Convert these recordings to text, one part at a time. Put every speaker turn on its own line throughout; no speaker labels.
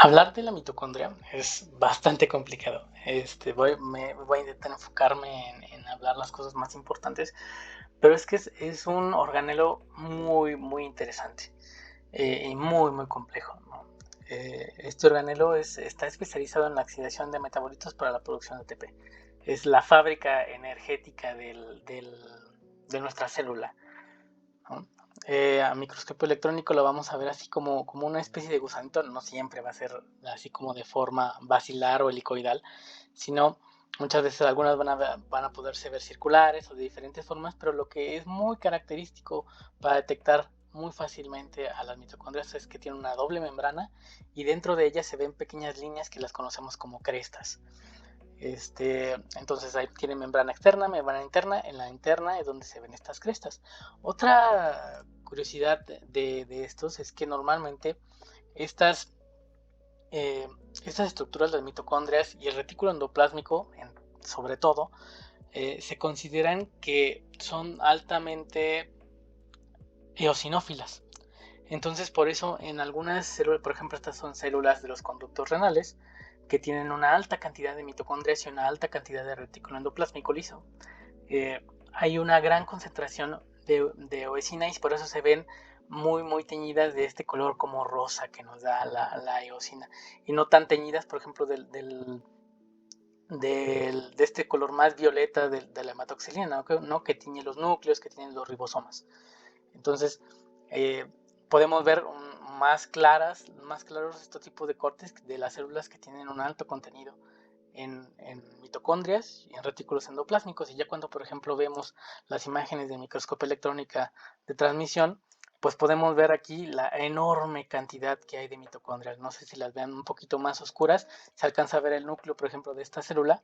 Hablar de la mitocondria es bastante complicado. Voy a intentar enfocarme en hablar las cosas más importantes, pero es que es un organelo muy, muy interesante y muy, muy complejo, ¿no? Este organelo está especializado en la oxidación de metabolitos para la producción de ATP. Es la fábrica energética de nuestra célula, ¿no? A microscopio electrónico lo vamos a ver así como una especie de gusanito. No siempre va a ser así como de forma basilar o helicoidal, sino muchas veces algunas van a poderse ver circulares o de diferentes formas, pero lo que es muy característico para detectar muy fácilmente a las mitocondrias es que tiene una doble membrana y dentro de ella se ven pequeñas líneas que las conocemos como crestas. Entonces ahí tiene membrana externa, membrana interna. En la interna es donde se ven estas crestas. Otra curiosidad de estos es que normalmente estas, eh, estas estructuras de las mitocondrias y el retículo endoplásmico, sobre todo, se consideran que son altamente eosinófilas. Entonces, por eso en algunas células, por ejemplo, estas son células de los conductos renales, que tienen una alta cantidad de mitocondrias y una alta cantidad de retículo endoplásmico liso. Hay una gran concentración de eosina y por eso se ven muy, muy teñidas de este color como rosa que nos da la eosina. Y no tan teñidas, por ejemplo, de este color más violeta de la hematoxilina, ¿no? Que tiene los núcleos, que tienen los ribosomas. Entonces, eh, podemos ver más claros este tipo de cortes de las células que tienen un alto contenido en mitocondrias y en retículos endoplásmicos. Y ya cuando, por ejemplo, vemos las imágenes de microscopio electrónica de transmisión, pues podemos ver aquí la enorme cantidad que hay de mitocondrias. No sé si las vean un poquito más oscuras, se alcanza a ver el núcleo, por ejemplo, de esta célula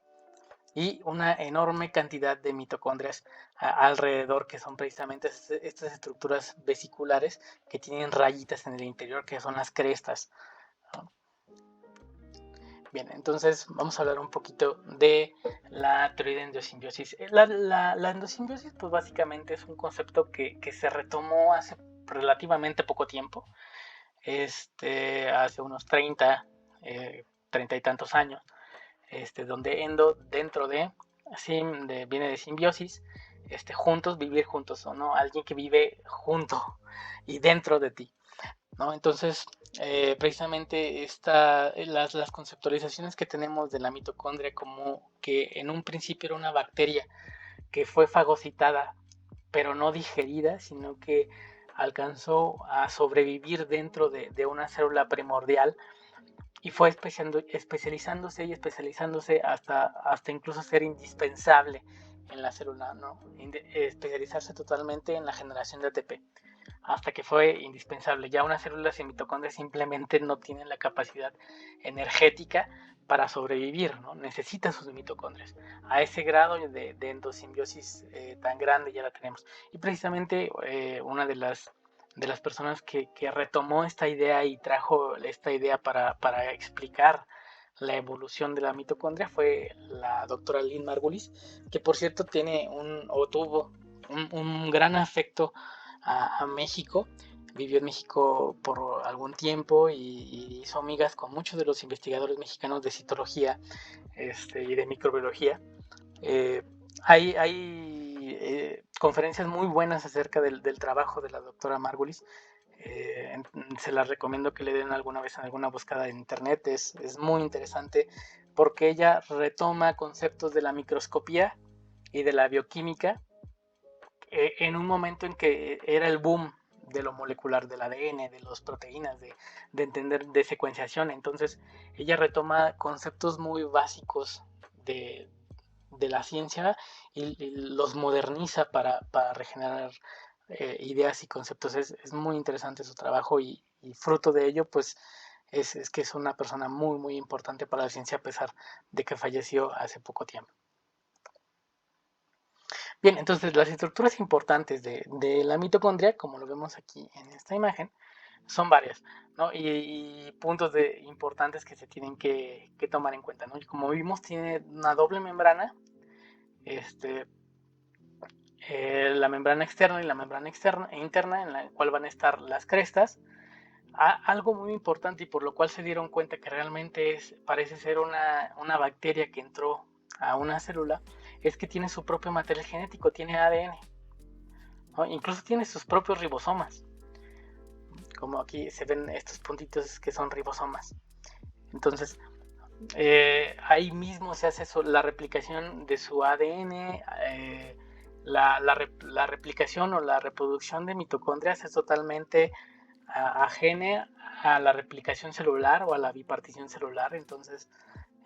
y una enorme cantidad de mitocondrias alrededor, que son precisamente estas estructuras vesiculares que tienen rayitas en el interior, que son las crestas, ¿no? Bien, entonces vamos a hablar un poquito de la teoría de endosimbiosis. La endosimbiosis, pues básicamente es un concepto que se retomó hace relativamente poco tiempo, hace unos 30 y tantos años, donde endo dentro viene de simbiosis, juntos, vivir juntos, o no, alguien que vive junto y dentro de ti, ¿no? Entonces, precisamente las conceptualizaciones que tenemos de la mitocondria como que en un principio era una bacteria que fue fagocitada, pero no digerida, sino que alcanzó a sobrevivir dentro de una célula primordial y fue especializándose y especializándose hasta incluso ser indispensable en la célula, ¿no? Especializarse totalmente en la generación de ATP, hasta que fue indispensable. Ya unas células y mitocondrias simplemente no tienen la capacidad energética para sobrevivir, ¿no? Necesitan sus mitocondrias. A ese grado de endosimbiosis tan grande ya la tenemos. Y precisamente una de las personas que retomó esta idea y trajo esta idea para explicar la evolución de la mitocondria fue la doctora Lynn Margulis, que por cierto tuvo un gran afecto a México. Vivió en México por algún tiempo y hizo amigas con muchos de los investigadores mexicanos de citología y de microbiología. Eh, hay conferencias muy buenas acerca del trabajo de la doctora Margulis. Se las recomiendo que le den alguna vez en alguna buscada en internet. Es muy interesante porque ella retoma conceptos de la microscopía y de la bioquímica en un momento en que era el boom de lo molecular, del ADN, de las proteínas, de entender de secuenciación. Entonces ella retoma conceptos muy básicos de la ciencia y los moderniza para regenerar ideas y conceptos. Es muy interesante su trabajo y fruto de ello, pues es que es una persona muy, muy importante para la ciencia a pesar de que falleció hace poco tiempo. Bien, entonces las estructuras importantes de la mitocondria, como lo vemos aquí en esta imagen, son varias, ¿no? Y puntos importantes que se tienen que tomar en cuenta, ¿no? Y como vimos, tiene una doble membrana, este, la membrana externa y la membrana interna, en la cual van a estar las crestas. algo muy importante y por lo cual se dieron cuenta que realmente parece ser una bacteria que entró a una célula, es que tiene su propio material genético, tiene ADN, ¿no? Incluso tiene sus propios ribosomas, como aquí se ven estos puntitos que son ribosomas. Entonces, ahí mismo se hace la replicación de su ADN. La replicación o la reproducción de mitocondrias es totalmente ajena a la replicación celular o a la bipartición celular. Entonces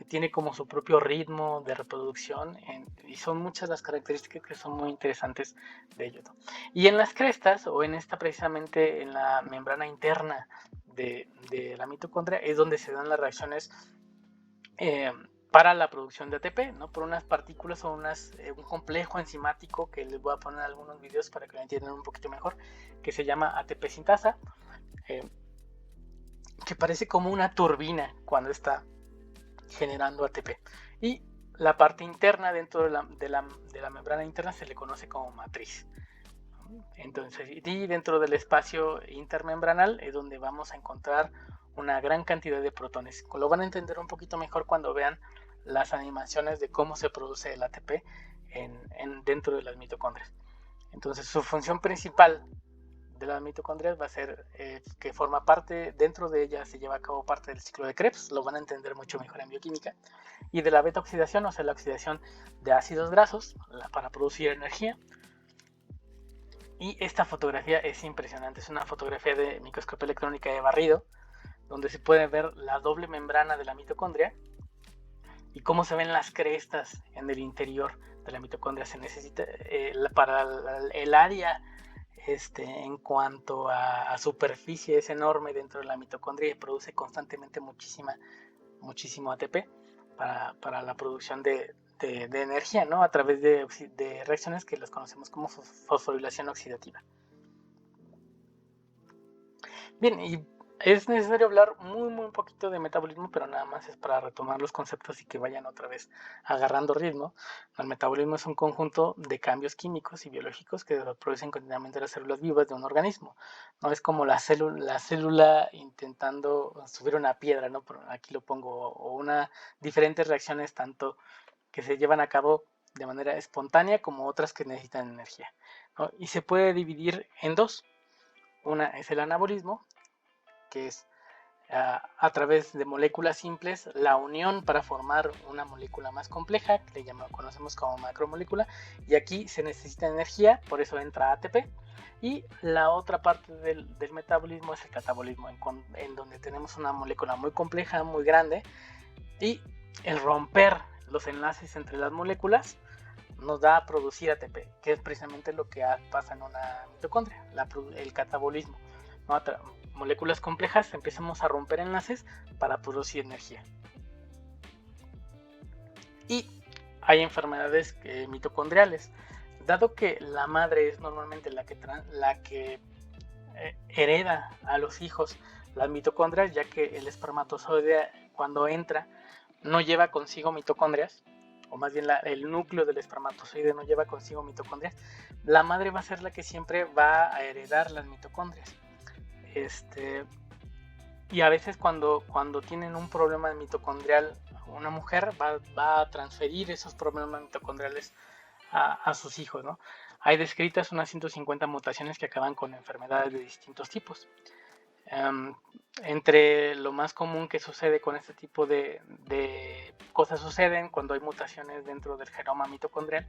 tiene como su propio ritmo de reproducción y son muchas las características que son muy interesantes de ello, ¿no? Y en las crestas o en esta precisamente en la membrana interna de la mitocondria es donde se dan las reacciones para la producción de ATP, ¿no? Por unas partículas o un complejo enzimático que les voy a poner algunos videos para que lo entiendan un poquito mejor, que se llama ATP sintasa, que parece como una turbina cuando está generando ATP. Y la parte interna dentro de la membrana interna se le conoce como matriz. Entonces, y dentro del espacio intermembranal es donde vamos a encontrar una gran cantidad de protones. Lo van a entender un poquito mejor cuando vean las animaciones de cómo se produce el ATP dentro de las mitocondrias. Entonces, su función principal de las mitocondrias va a ser que forma parte, dentro de ella se lleva a cabo parte del ciclo de Krebs, lo van a entender mucho mejor en bioquímica, y de la beta oxidación, o sea, la oxidación de ácidos grasos para producir energía. Y esta fotografía es impresionante, es una fotografía de microscopía electrónica de barrido, donde se puede ver la doble membrana de la mitocondria y cómo se ven las crestas en el interior de la mitocondria. Se necesita para el área en cuanto a superficie es enorme dentro de la mitocondria y produce constantemente muchísimo ATP para la producción de energía, ¿no? A través de reacciones que las conocemos como fosforilación oxidativa. Bien, y es necesario hablar muy poquito de metabolismo, pero nada más es para retomar los conceptos y que vayan otra vez agarrando ritmo. El metabolismo es un conjunto de cambios químicos y biológicos que producen continuamente las células vivas de un organismo. No es como la célula intentando subir una piedra, ¿no? Aquí lo pongo, o diferentes reacciones tanto que se llevan a cabo de manera espontánea como otras que necesitan energía, ¿no? Y se puede dividir en dos. Una es el anabolismo, que es a través de moléculas simples, la unión para formar una molécula más compleja, que conocemos como macromolécula, y aquí se necesita energía, por eso entra ATP. Y la otra parte del metabolismo es el catabolismo, en donde tenemos una molécula muy compleja, muy grande, y el romper los enlaces entre las moléculas nos da a producir ATP, que es precisamente lo que pasa en una mitocondria, el catabolismo, ¿no? Moléculas complejas empezamos a romper enlaces para producir energía. Y hay enfermedades mitocondriales. Dado que la madre es normalmente la que hereda a los hijos las mitocondrias, ya que el espermatozoide cuando entra no lleva consigo mitocondrias, o más bien el núcleo del espermatozoide no lleva consigo mitocondrias, la madre va a ser la que siempre va a heredar las mitocondrias. Y a veces cuando tienen un problema mitocondrial, una mujer va a transferir esos problemas mitocondriales a sus hijos, ¿no? Hay descritas unas 150 mutaciones que acaban con enfermedades de distintos tipos. Entre lo más común que sucede con este tipo de cosas suceden cuando hay mutaciones dentro del genoma mitocondrial.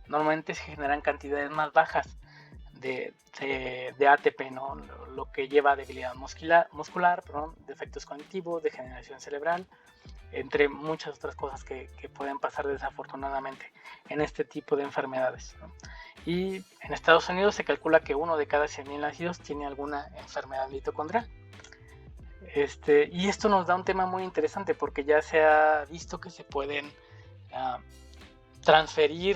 Normalmente se generan cantidades más bajas de ATP, ¿no? Lo que lleva a debilidad muscular, defectos cognitivos, degeneración cerebral, entre muchas otras cosas que pueden pasar desafortunadamente en este tipo de enfermedades, ¿no? Y en Estados Unidos se calcula que 1 de cada 100.000 nacidos tiene alguna enfermedad mitocondrial. Y esto nos da un tema muy interesante porque ya se ha visto que se pueden transferir,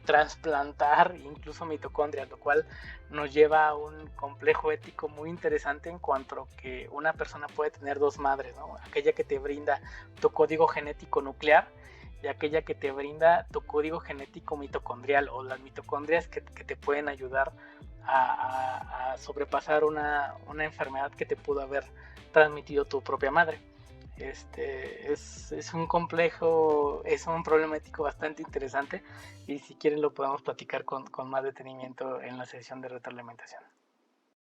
trasplantar incluso mitocondrias, lo cual nos lleva a un complejo ético muy interesante en cuanto a que una persona puede tener dos madres, ¿no? Aquella que te brinda tu código genético nuclear y aquella que te brinda tu código genético mitocondrial, o las mitocondrias que te pueden ayudar a sobrepasar una enfermedad que te pudo haber transmitido tu propia madre. Es un complejo, es un problema ético bastante interesante y si quieren lo podemos platicar con más detenimiento en la sesión de retroalimentación.